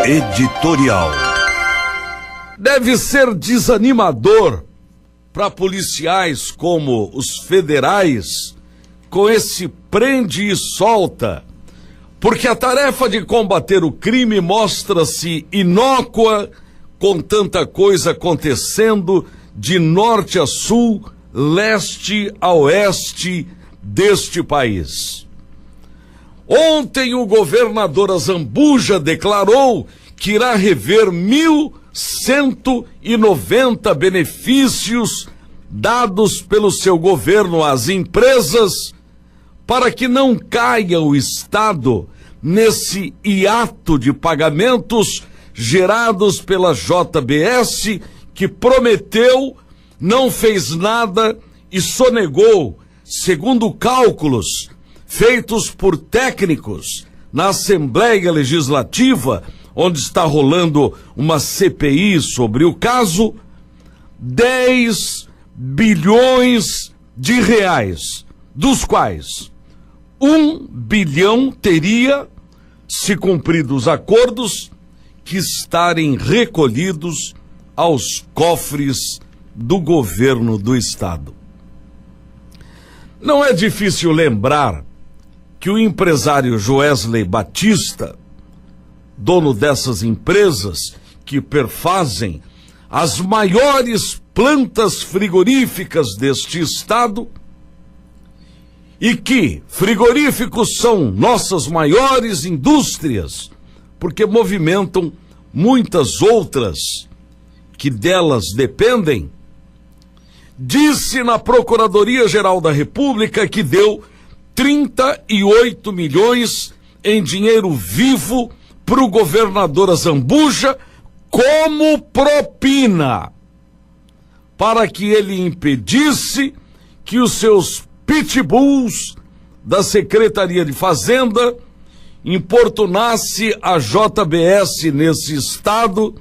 Editorial. Deve ser desanimador para policiais como os federais com esse prende e solta, porque a tarefa de combater o crime mostra-se inócua com tanta coisa acontecendo de norte a sul, leste a oeste deste país. Ontem o governador Azambuja declarou que irá rever 1.190 benefícios dados pelo seu governo às empresas para que não caia o Estado nesse hiato de pagamentos gerados pela JBS, que prometeu, não fez nada e sonegou, segundo cálculos feitos por técnicos na Assembleia Legislativa, onde está rolando uma CPI sobre o caso, 10 bilhões de reais, dos quais 1 bilhão teria, se cumpridos os acordos, que estarem recolhidos aos cofres do governo do Estado. Não é difícil lembrar que o empresário Joesley Batista, dono dessas empresas que perfazem as maiores plantas frigoríficas deste estado, e que frigoríficos são nossas maiores indústrias, porque movimentam muitas outras que delas dependem, disse na Procuradoria-Geral da República que deu 38 milhões em dinheiro vivo para o governador Azambuja como propina, para que ele impedisse que os seus pitbulls da Secretaria de Fazenda importunasse a JBS nesse estado.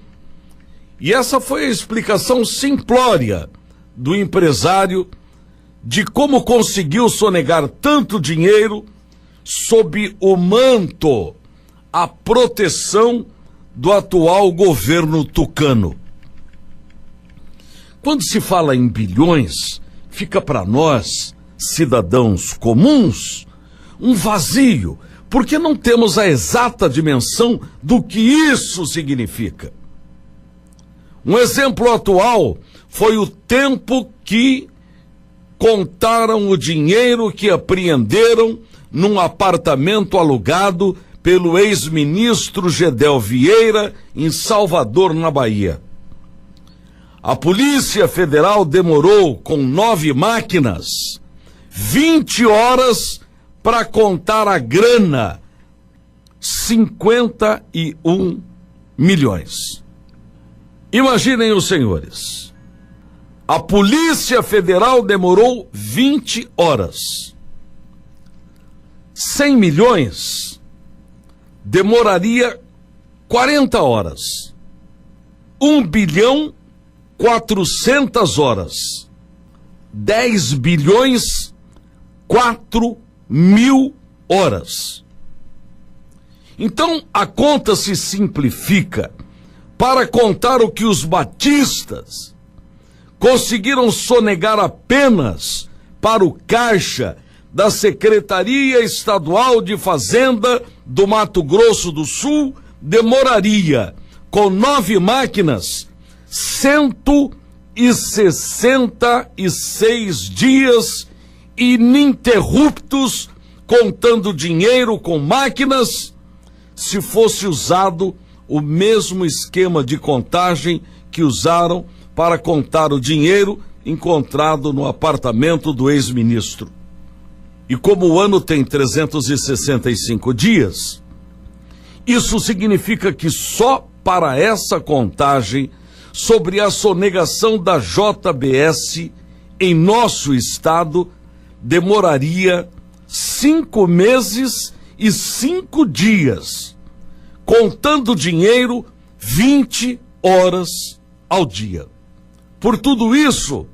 E essa foi a explicação simplória do empresário de como conseguiu sonegar tanto dinheiro sob o manto, a proteção do atual governo tucano. Quando se fala em bilhões, fica para nós, cidadãos comuns, um vazio, porque não temos a exata dimensão do que isso significa. Um exemplo atual foi o tempo que contaram o dinheiro que apreenderam num apartamento alugado pelo ex-ministro Gedel Vieira em Salvador, na Bahia. A Polícia Federal demorou, com 9 máquinas, 20 horas para contar a grana, 51 milhões. Imaginem os senhores, a Polícia Federal demorou 20 horas. 100 milhões demoraria 40 horas. 1 bilhão 400 horas. 10 bilhões 4.000 horas. Então a conta se simplifica para contar o que os batistas conseguiram sonegar apenas para o caixa da Secretaria Estadual de Fazenda do Mato Grosso do Sul, demoraria, com 9 máquinas, 166 dias ininterruptos contando dinheiro com máquinas, se fosse usado o mesmo esquema de contagem que usaram para contar o dinheiro encontrado no apartamento do ex-ministro. E como o ano tem 365 dias, isso significa que só para essa contagem sobre a sonegação da JBS em nosso estado demoraria 5 meses e 5 dias, contando dinheiro 20 horas ao dia. Por tudo isso,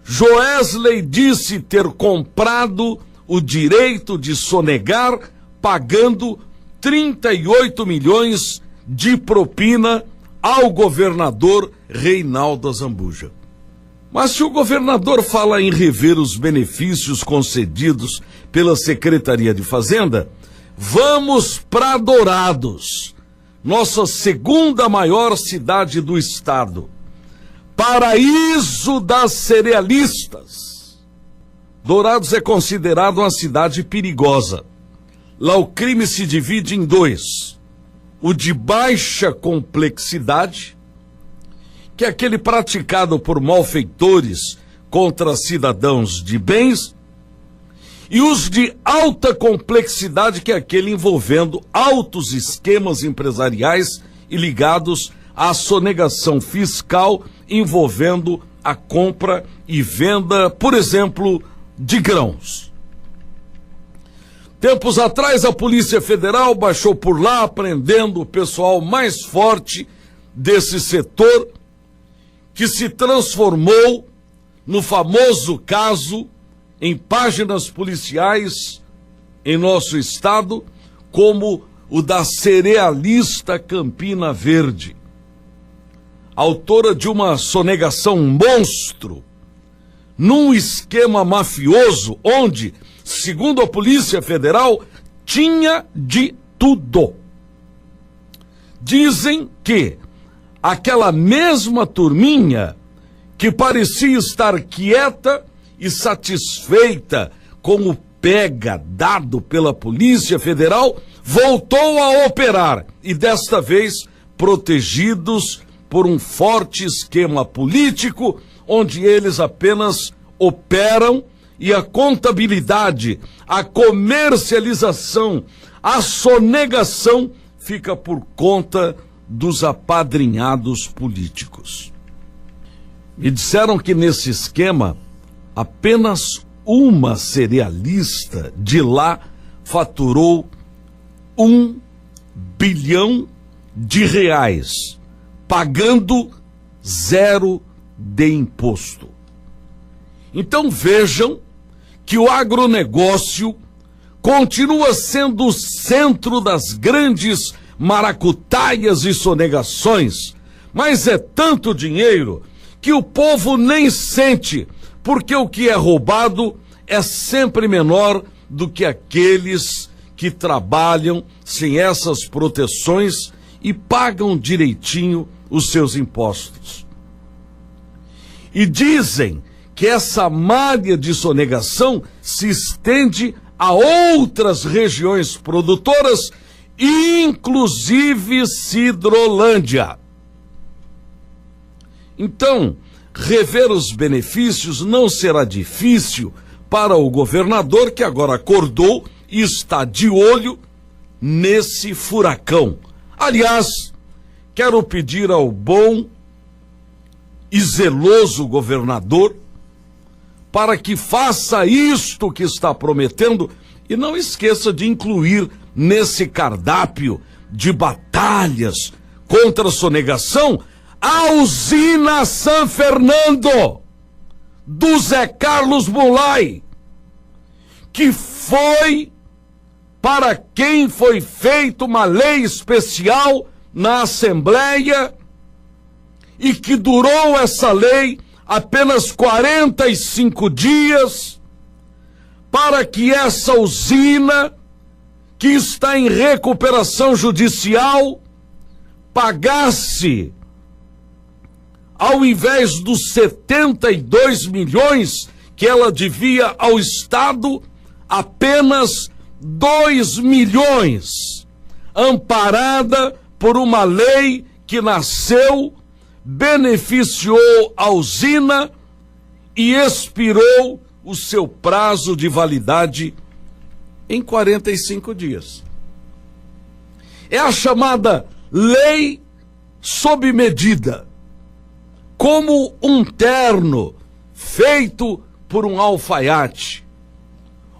Joesley disse ter comprado o direito de sonegar pagando 38 milhões de propina ao governador Reinaldo Azambuja. Mas se o governador fala em rever os benefícios concedidos pela Secretaria de Fazenda, vamos para Dourados, nossa segunda maior cidade do estado. Paraíso das cerealistas. Dourados é considerado uma cidade perigosa. Lá o crime se divide em dois. O de baixa complexidade, que é aquele praticado por malfeitores contra cidadãos de bens, e os de alta complexidade, que é aquele envolvendo altos esquemas empresariais e ligados à sonegação fiscal, envolvendo a compra e venda, por exemplo, de grãos. Tempos atrás, a Polícia Federal baixou por lá, prendendo o pessoal mais forte desse setor, que se transformou no famoso caso, em páginas policiais em nosso estado, como o da cerealista Campina Verde, autora de uma sonegação monstro, num esquema mafioso onde, segundo a Polícia Federal, tinha de tudo. Dizem que aquela mesma turminha que parecia estar quieta e satisfeita com o pega dado pela Polícia Federal, voltou a operar, e desta vez protegidos por um forte esquema político, onde eles apenas operam e a contabilidade, a comercialização, a sonegação fica por conta dos apadrinhados políticos. Me disseram que nesse esquema, apenas uma cerealista de lá faturou R$1 bilhão, pagando 0 de imposto. Então vejam que o agronegócio continua sendo o centro das grandes maracutaias e sonegações, mas é tanto dinheiro que o povo nem sente, porque o que é roubado é sempre menor do que aqueles que trabalham sem essas proteções e pagam direitinho os seus impostos. E dizem que essa malha de sonegação se estende a outras regiões produtoras, inclusive Sidrolândia. Então, rever os benefícios não será difícil para o governador, que agora acordou e está de olho nesse furacão. Aliás, quero pedir ao bom e zeloso governador para que faça isto que está prometendo e não esqueça de incluir nesse cardápio de batalhas contra a sonegação a usina San Fernando do Zé Carlos Mulay, que foi para quem foi feita uma lei especial na Assembleia e que durou essa lei apenas 45 dias, para que essa usina, que está em recuperação judicial, pagasse, ao invés dos 72 milhões que ela devia ao Estado, apenas 2 milhões, amparada por uma lei que nasceu, beneficiou a usina e expirou o seu prazo de validade em 45 dias. É a chamada lei sob medida, como um terno feito por um alfaiate,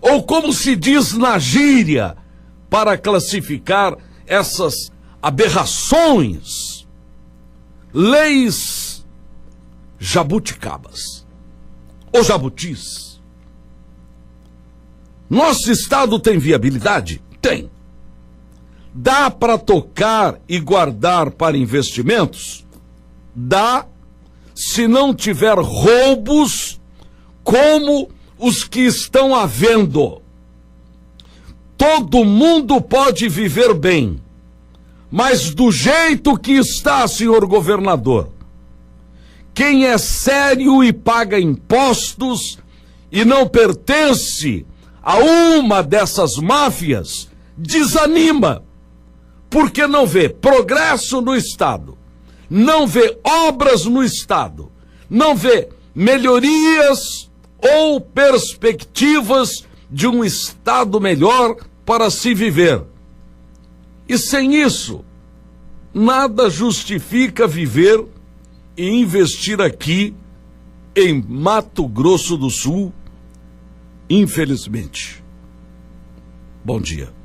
ou como se diz na gíria para classificar essas aberrações, leis jabuticabas ou jabutis. Nosso estado tem viabilidade? Tem. Dá para tocar e guardar para investimentos? Dá, se não tiver roubos como os que estão havendo. Todo mundo pode viver bem, mas do jeito que está, senhor governador, quem é sério e paga impostos e não pertence a uma dessas máfias, desanima, porque não vê progresso no Estado, não vê obras no Estado, não vê melhorias ou perspectivas de um Estado melhor para se viver. E sem isso, nada justifica viver e investir aqui em Mato Grosso do Sul, infelizmente. Bom dia.